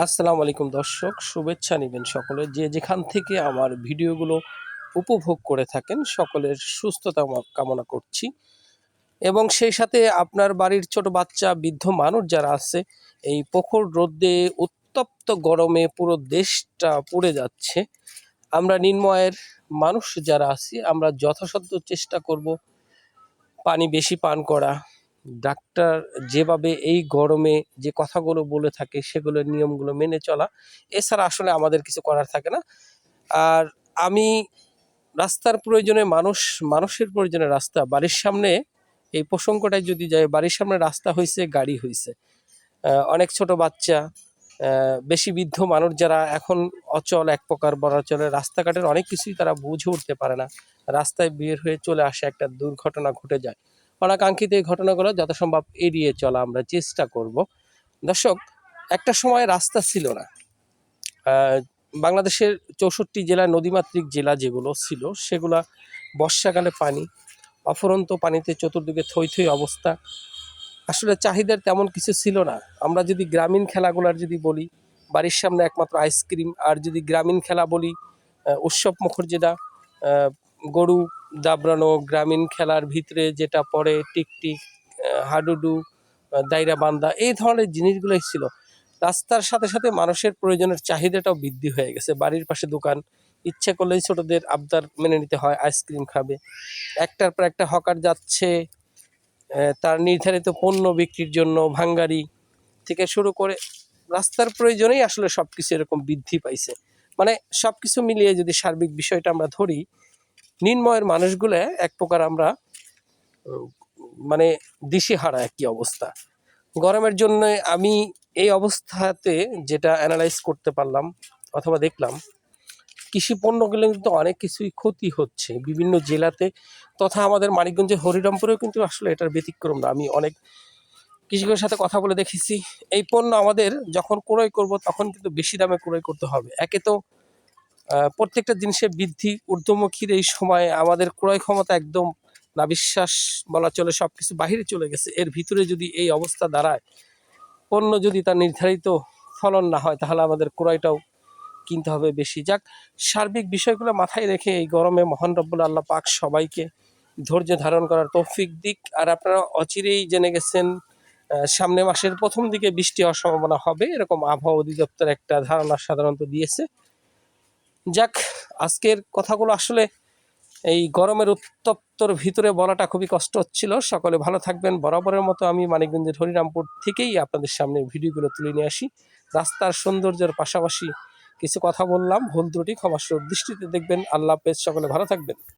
আসসালামু আলাইকুম দর্শক, শুভেচ্ছা নেবেন সকলে যে যেখান থেকে আমার ভিডিওগুলো উপভোগ করে থাকেন। সকলের সুস্থতা কামনা করছি এবং সেই সাথে আপনার বাড়ির ছোট বাচ্চা বৃদ্ধ মানুষ যারা আছে, এই প্রখর রোদে উত্তপ্ত গরমে পুরো দেশটা পুড়ে যাচ্ছে। আমরা নিম্নআয়ের মানুষ যারা আছি আমরা যথাসাধ্য চেষ্টা করব পানি বেশি পান করা, ডাক্তার যেভাবে এই গরমে যে কথাগুলো বলে থাকে সেগুলোর নিয়মগুলো মেনে চলা। এছাড়া আসলে আমাদের কিছু করার থাকে না। আর আমি রাস্তার প্রয়োজনে মানুষের প্রয়োজনে রাস্তা, বাড়ির সামনে এই প্রসঙ্গটায় যদি যায়, বাড়ির সামনে রাস্তা হয়েছে, গাড়ি হয়েছে, অনেক ছোট বাচ্চা, বেশি বৃদ্ধ মানুষ যারা এখন অচল এক প্রকার বলা চলে, রাস্তাঘাটের অনেক কিছুই তারা বুঝে উঠতে পারে না, রাস্তায় বের হয়ে চলে আসে, একটা দুর্ঘটনা ঘটে যায়। অনাকাঙ্ক্ষিত এই ঘটনাগুলো যথাসম্ভব এড়িয়ে চলা আমরা চেষ্টা করব। দর্শক, একটা সময় রাস্তা ছিল না। বাংলাদেশের 64 জেলা, নদীমাতৃক জেলা যেগুলো ছিল সেগুলা বর্ষাকালে পানি, অফুরন্ত পানিতে চতুর্দিকে থই থই অবস্থা। আসলে চাহিদার তেমন কিছু ছিল না। আমরা যদি গ্রামীণ খেলাগুলার যদি বলি, বাড়ির সামনে একমাত্র আইসক্রিম। আর যদি গ্রামীণ খেলা বলি, উৎসব মুখর যেটা, গরু দাবড়ানো, গ্রামীণ খেলার ভিতরে যেটা পড়ে টিকটিক, হাডুডু, দাইরা বান্দা, এই ধরনের জিনিসগুলোই ছিল। রাস্তার সাথে সাথে মানুষের প্রয়োজনের চাহিদাটাও বৃদ্ধি হয়ে গেছে। বাড়ির পাশে দোকান, ইচ্ছে করলেই ছোটদের আবদার মেনে নিতে হয়, আইসক্রিম খাবে। একটার পর একটা হকার যাচ্ছে, তার নির্ধারিত পণ্য বিক্রির জন্য ভাঙ্গারি থেকে শুরু করে রাস্তার প্রয়োজনেই আসলে সব কিছু এরকম বৃদ্ধি পাইছে। মানে সব কিছু মিলিয়ে যদি সার্বিক বিষয়টা আমরা ধরি, নিম্নয়ের মানুষগুলো এক প্রকার আমরা মানে দিশেহারা একই অবস্থা। গরমের জন্য আমি এই অবস্থাতে যেটা অ্যানালাইজ করতে পারলাম অথবা দেখলাম, কৃষি পণ্যগুলো কিন্তু অনেক কিছুই ক্ষতি হচ্ছে বিভিন্ন জেলাতে, তথা আমাদের মানিকগঞ্জের হরিরামপুরেও কিন্তু আসলে এটার ব্যতিক্রম না। আমি অনেক কৃষকের সাথে কথা বলে দেখেছি, এই পণ্য আমাদের যখন ক্রয় করব তখন কিন্তু বেশি দামে ক্রয় করতে হবে। একে তো প্রত্যেকটা জিনিসের বৃদ্ধি ঊর্ধ্বমুখীর এই সময় আমাদের ক্রয় ক্ষমতা একদম নাবিশ্বাস বলা চলে, সব কিছু বাহিরে চলে গেছে। এর ভিতরে যদি এই অবস্থা দাঁড়ায়, পণ্য যদি তার নির্ধারিত ফলন না হয়, তাহলে আমাদের ক্রয়টাও কিনতে হবে বেশি। যাক, সার্বিক বিষয়গুলো মাথায় রেখে এই গরমে মহান রব্বুল আল্লাহ পাক সবাইকে ধৈর্য ধারণ করার তৌফিক দিক। আর আপনারা অচিরেই জেনে গেছেন, সামনে মাসের প্রথম দিকে বৃষ্টি হওয়ার সম্ভাবনা হবে, এরকম আবহাওয়া অধিদপ্তর একটা ধারণা সাধারণত দিয়েছে। যাক, আজকের কথাগুলো আসলে এই গরমের উত্তপ্তর ভিতরে বলাটা খুবই কষ্ট হচ্ছিল। সকলে ভালো থাকবেন। বরাবরের মতো আমি মানিকগঞ্জের হরিরামপুর থেকেই আপনাদের সামনে ভিডিওগুলো তুলে নিয়ে আসি। রাস্তার সৌন্দর্যের পাশাপাশি কিছু কথা বললাম, ভুল ত্রুটি ক্ষমাসুর দৃষ্টিতে দেখবেন। আল্লাহ হাফেজ, সকলে ভালো থাকবেন।